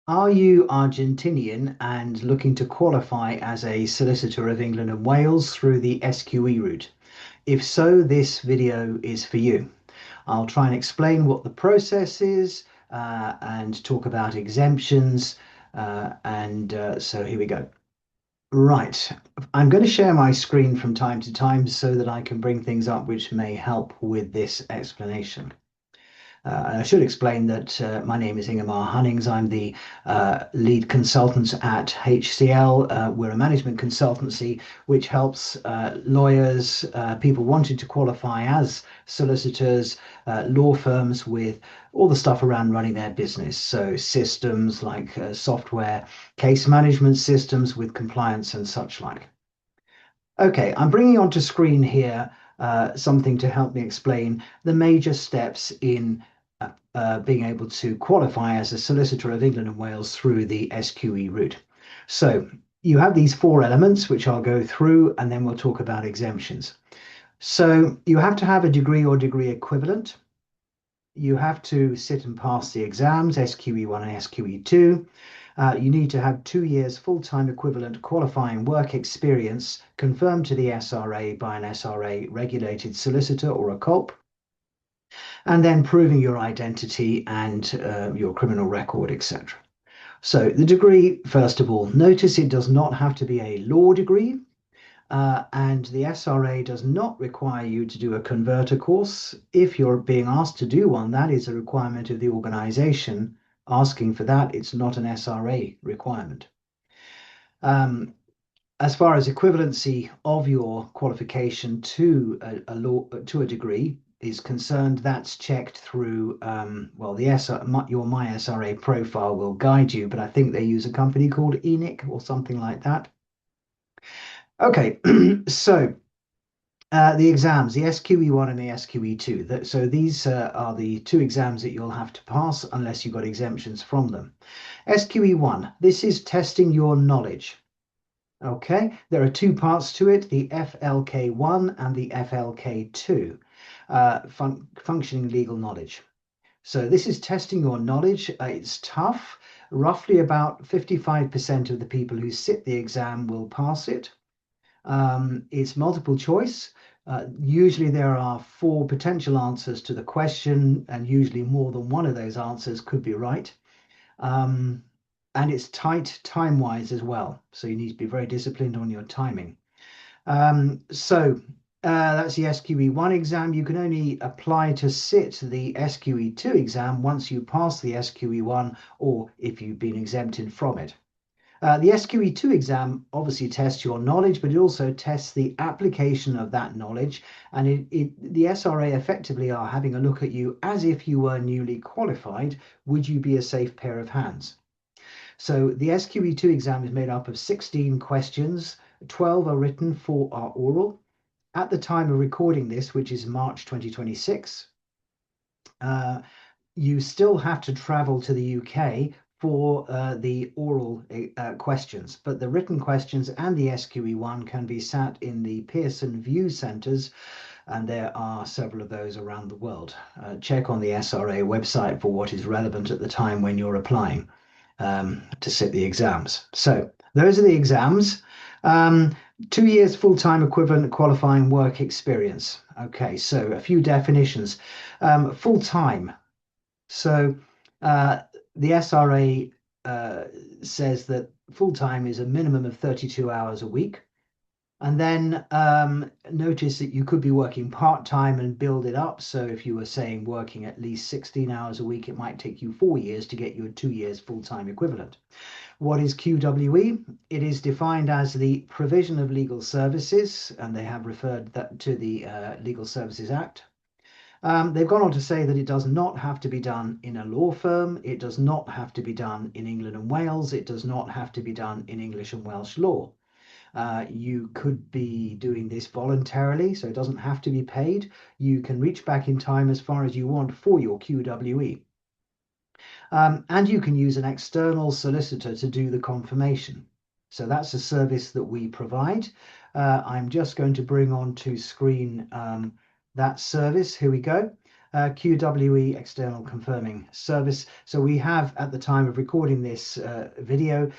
Are you Argentinian and looking to qualify as a solicitor of England and Wales through the SQE route? If so, this video is for you. I'll try and explain what the process is and talk about exemptions. So here we go. Right. I'm going to share my screen from time to time so that I can bring things up which may help with this explanation. I should explain that my name is Ingemar Hunnings. I'm the lead consultant at HCL. We're a management consultancy which helps lawyers, people wanting to qualify as solicitors, law firms with all the stuff around running their business. So systems like software, case management systems with compliance and such like. Okay, I'm bringing onto screen here something to help me explain the major steps in being able to qualify as a solicitor of England and Wales through the SQE route. So you have these four elements, which I'll go through, and then we'll talk about exemptions. So you have to have a degree or degree equivalent. You have to sit and pass the exams, SQE1 and SQE2. You need to have 2 years full-time equivalent qualifying work experience confirmed to the SRA by an SRA regulated solicitor or a COLP, and then proving your identity and your criminal record, etc. So the degree, first of all, notice it does not have to be a law degree. And the SRA does not require you to do a converter course. If you're being asked to do one, that is a requirement of the organization asking for that. It's not an SRA requirement. As far as equivalency of your qualification to a degree is concerned, that's checked through well, your My SRA profile will guide you, but I think they use a company called ENIC or something like that. Okay, so the exams, the SQE1 and the SQE2. So these are the two exams that you'll have to pass unless you've got exemptions from them. SQE1, this is testing your knowledge. Okay, there are two parts to it, the FLK1 and the FLK2, functioning legal knowledge. So this is testing your knowledge. It's tough. Roughly about 55% of the people who sit the exam will pass it. It's multiple choice. Usually there are four potential answers to the question, and usually more than one of those answers could be right. And it's tight time-wise as well. So you need to be very disciplined on your timing. That's the SQE1 exam. You can only apply to sit the SQE2 exam once you pass the SQE1 or if you've been exempted from it. The SQE2 exam obviously tests your knowledge, but it also tests the application of that knowledge. And the SRA effectively are having a look at you as if you were newly qualified. Would you be a safe pair of hands? So the SQE2 exam is made up of 16 questions. 12 are written, 4 are oral. At the time of recording this, which is March 2026, you still have to travel to the UK for the oral questions, but the written questions and the SQE1 can be sat in the Pearson View Centres, and there are several of those around the world. Check on the SRA website for what is relevant at the time when you're applying to sit the exams. So those are the exams. 2 years full-time equivalent qualifying work experience. Okay, so a few definitions. Full-time. So the SRA says that full-time is a minimum of 32 hours a week. And then notice that you could be working part-time and build it up. So if you were saying working at least 16 hours a week, it might take you 4 years to get your 2 years full-time equivalent. What is QWE? It is defined as the provision of legal services, and they have referred that to the Legal Services Act. They've gone on to say that it does not have to be done in a law firm. It does not have to be done in England and Wales. It does not have to be done in English and Welsh law. You could be doing this voluntarily, so it doesn't have to be paid. You can reach back in time as far as you want for your QWE. And you can use an external solicitor to do the confirmation. So that's a service that we provide. I'm just going to bring onto screen that service. Here we go. QWE External Confirming Service. So we have, at the time of recording this video,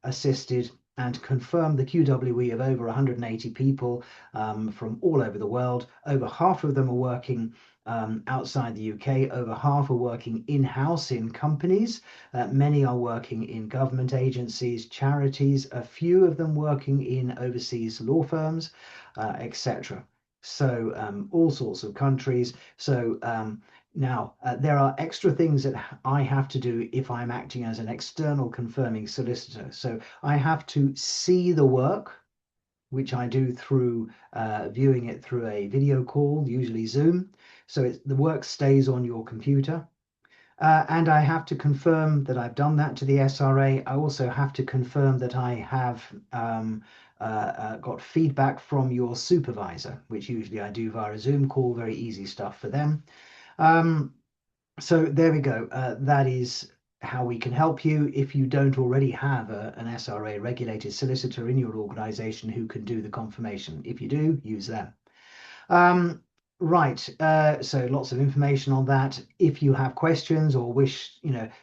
assisted and confirmed the QWE of over 180 people from all over the world. Over half of them are working outside the UK, over half are working in-house in companies, many are working in government agencies, charities, a few of them working in overseas law firms, etc. So all sorts of countries. So now, there are extra things that I have to do if I'm acting as an external confirming solicitor. So I have to see the work, which I do through viewing it through a video call, usually Zoom. So the work stays on your computer. And I have to confirm that I've done that to the SRA. I also have to confirm that I have got feedback from your supervisor, which usually I do via a Zoom call, very easy stuff for them. So there we go. That is how we can help you if you don't already have an SRA regulated solicitor in your organization who can do the confirmation. If you do, use them. Right, so lots of information on that. If you have questions or wish,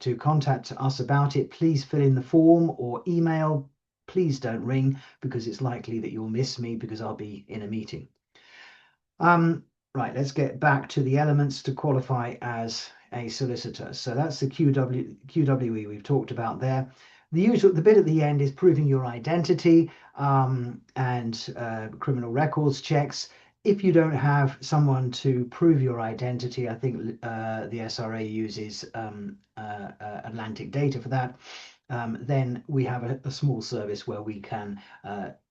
to contact us about it, please fill in the form or email. Please don't ring, because it's likely that you'll miss me because I'll be in a meeting. Right, let's get back to the elements to qualify as a solicitor. So that's the QWE we've talked about there. The bit at the end is proving your identity and criminal records checks. If you don't have someone to prove your identity, I think the SRA uses Atlantic Data for that. Then we have a small service where we can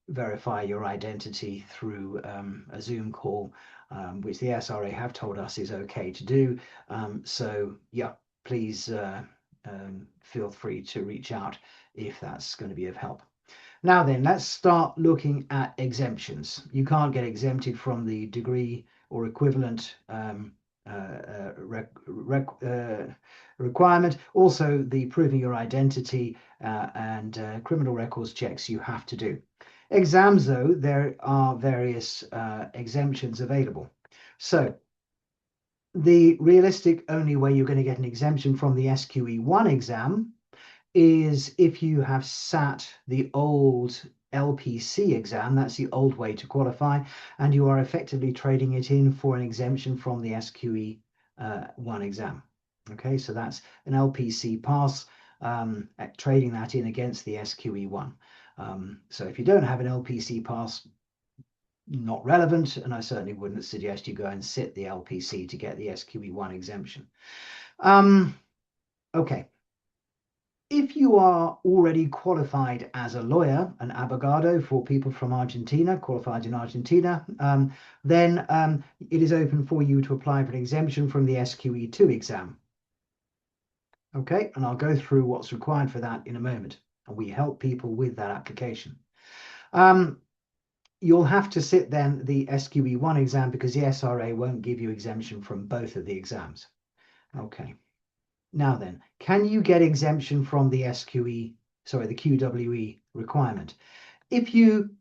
verify your identity through a Zoom call, which the SRA have told us is okay to do. So yeah, please feel free to reach out if that's going to be of help. Now then, let's start looking at exemptions. You can't get exempted from the degree or equivalent requirement. Also, the proving your identity and criminal records checks you have to do. Exams, though, there are various exemptions available. So the realistic only way you're going to get an exemption from the SQE1 exam is if you have sat the old LPC exam. That's the old way to qualify, and you are effectively trading it in for an exemption from the SQE1 exam. Okay, so that's an LPC pass, trading that in against the SQE1. So if you don't have an LPC pass, not relevant, and I certainly wouldn't suggest you go and sit the LPC to get the SQE1 exemption. Okay. If you are already qualified as a lawyer, an abogado for people from Argentina, qualified in Argentina, then it is open for you to apply for an exemption from the SQE2 exam. Okay, and I'll go through what's required for that in a moment, and we help people with that application. You'll have to sit then the SQE1 exam because the SRA won't give you exemption from both of the exams. Okay. Now then, can you get exemption from the the QWE requirement? If you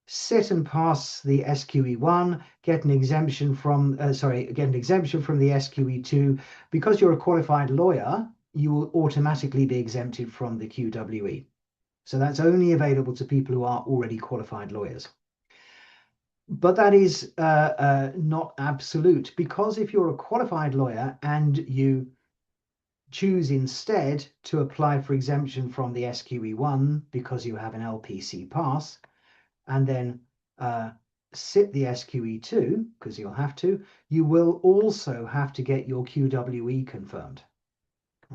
sit and pass the SQE1, get an exemption from the SQE2, because you're a qualified lawyer, you will automatically be exempted from the QWE. So that's only available to people who are already qualified lawyers. But that is not absolute, because if you're a qualified lawyer and you choose instead to apply for exemption from the SQE1 because you have an LPC pass, and then sit the SQE2 because you'll have to, you will also have to get your QWE confirmed.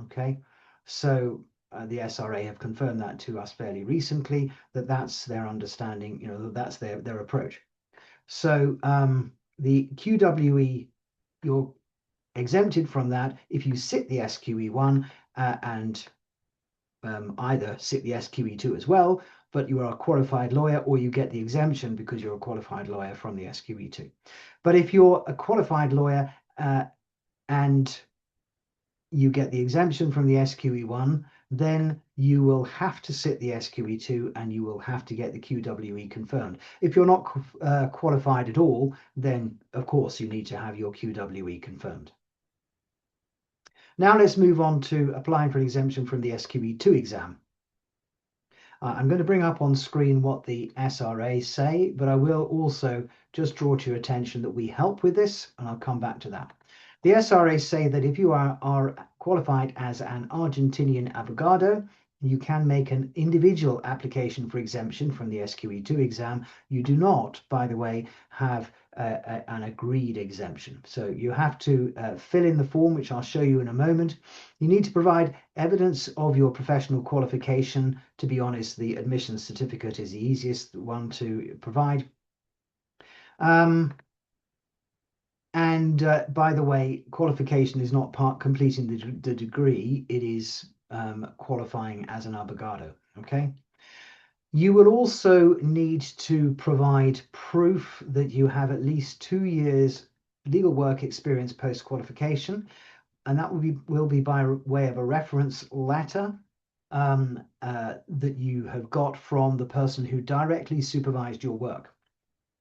Okay, so the SRA have confirmed that to us fairly recently, that that's their understanding, that's their approach. So the QWE, you're exempted from that if you sit the SQE1 and either sit the SQE2 as well, but you are a qualified lawyer, or you get the exemption because you're a qualified lawyer from the SQE2. But if you're a qualified lawyer and you get the exemption from the SQE1, then you will have to sit the SQE2 and you will have to get the QWE confirmed. If you're not qualified at all, then of course you need to have your QWE confirmed. Now let's move on to applying for an exemption from the SQE2 exam. I'm going to bring up on screen what the SRA say, but I will also just draw to your attention that we help with this, and I'll come back to that. The SRA say that if you are qualified as an Argentinian abogado, you can make an individual application for exemption from the SQE2 exam. You do not, by the way, have an agreed exemption. So you have to fill in the form, which I'll show you in a moment. You need to provide evidence of your professional qualification. To be honest, the admission certificate is the easiest one to provide. By the way, qualification is not part completing the degree, it is qualifying as an abogado, okay? You will also need to provide proof that you have at least 2 years legal work experience post-qualification, and that will be by way of a reference letter that you have got from the person who directly supervised your work.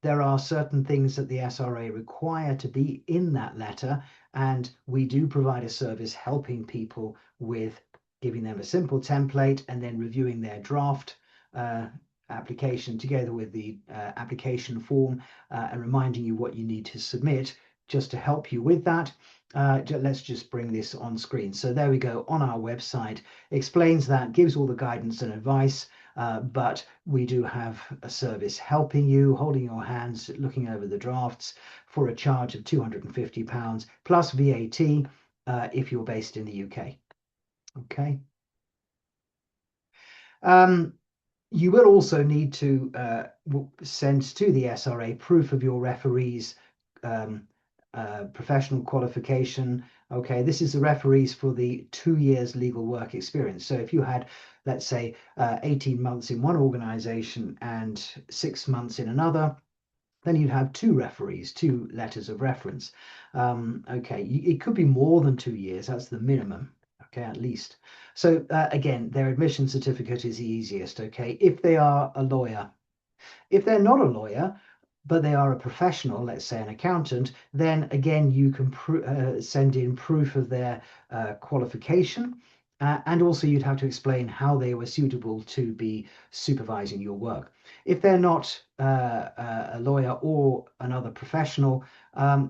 There are certain things that the SRA require to be in that letter, and we do provide a service helping people with giving them a simple template and then reviewing their draft application together with the application form and reminding you what you need to submit just to help you with that. Let's just bring this on screen. So there we go, on our website, explains that, gives all the guidance and advice, but we do have a service helping you, holding your hands, looking over the drafts for a charge of £250 plus VAT if you're based in the UK. Okay. You will also need to send to the SRA proof of your referee's professional qualification. Okay, this is the referees for the 2 years legal work experience. So if you had, let's say, 18 months in one organization and 6 months in another, then you'd have 2 referees, 2 letters of reference. Okay, it could be more than 2 years, that's the minimum. Okay, at least. So again, their admission certificate is the easiest. Okay, if they are a lawyer. If they're not a lawyer, but they are a professional, let's say an accountant, then again you can send in proof of their qualification, and also you'd have to explain how they were suitable to be supervising your work. If they're not a lawyer or another professional,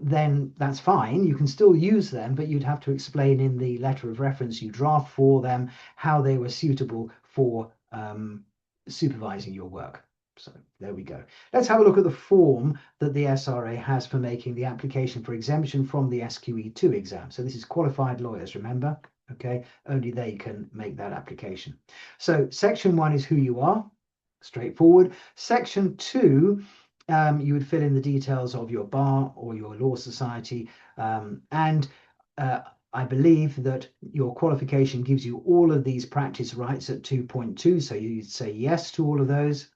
then that's fine. You can still use them, but you'd have to explain in the letter of reference you draft for them how they were suitable for supervising your work. So there we go. Let's have a look at the form that the SRA has for making the application for exemption from the SQE2 exam. So this is qualified lawyers, remember? Okay, only they can make that application. So section 1 is who you are, straightforward. Section 2, you would fill in the details of your bar or your law society, and I believe that your qualification gives you all of these practice rights at 2.2, so you'd say yes to all of those.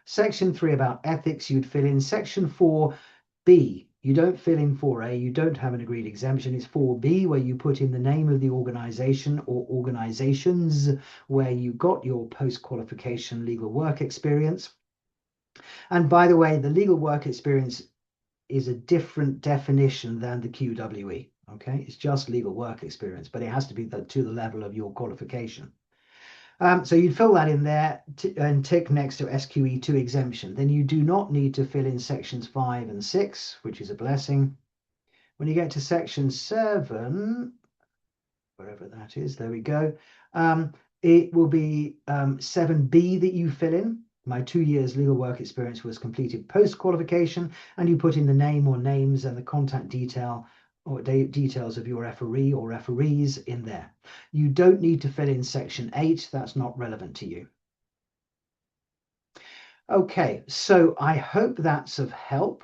Section 3 about ethics, you'd fill in. Section 4B, you don't fill in 4A, you don't have an agreed exemption. It's 4B where you put in the name of the organization or organizations where you got your post-qualification legal work experience. And by the way, the legal work experience is a different definition than the QWE. Okay, it's just legal work experience, but it has to be to the level of your qualification. So you'd fill that in there and tick next to SQE2 exemption. Then you do not need to fill in sections 5 and 6, which is a blessing. When you get to section 7, wherever that is, there we go. It will be 7B that you fill in. My 2 years legal work experience was completed post-qualification, and you put in the name or names and the contact detail or details of your referee or referees in there. You don't need to fill in section 8, that's not relevant to you. Okay, so I hope that's of help.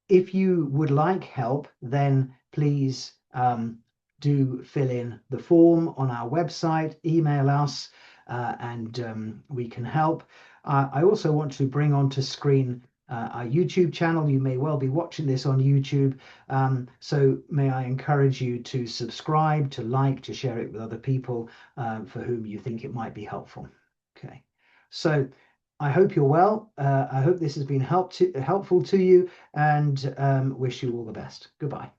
If you would like help, then please do fill in the form on our website, email us, and we can help. I also want to bring onto screen our YouTube channel. You may well be watching this on YouTube, so may I encourage you to subscribe, to like, to share it with other people for whom you think it might be helpful. Okay, so I hope you're well. I hope this has been helpful to you, and wish you all the best. Goodbye.